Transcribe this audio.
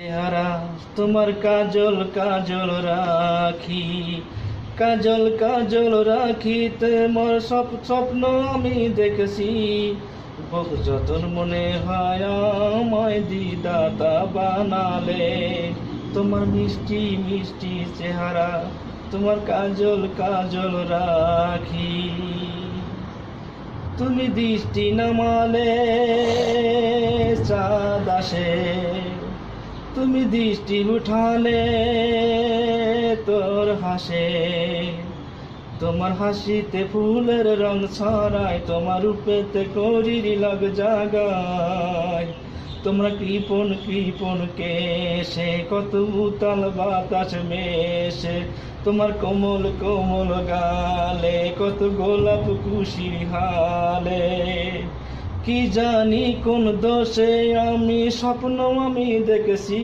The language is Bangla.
চেহারা তোমার কাজল কাজল রাখি, কাজল কাজল রাখি তোমার সব স্বপ্ন আমি দেখেছি। বহু যতন মনে হয় আমায় দিদাতা বানালে। তোমার মিষ্টি মিষ্টি চেহারা তোমার কাজল কাজল রাখি। তুমি দৃষ্টি নামালে চাঁদ আসে, তুমি দৃষ্টি উঠালে তোর হাসে। তোমার হাসিতে ফুলের রং ছড়ায়, তোমার রূপেতে করির লাগ জাগায়। তোমরা কৃপণ কৃপণ কেশে কত উতাল বাতাস মেশে। তোমার কোমল কোমল গালে কত গোলাপ খুশির হালে। কি জানি কোন দোষে আমি স্বপ্ন আমি দেখেছি।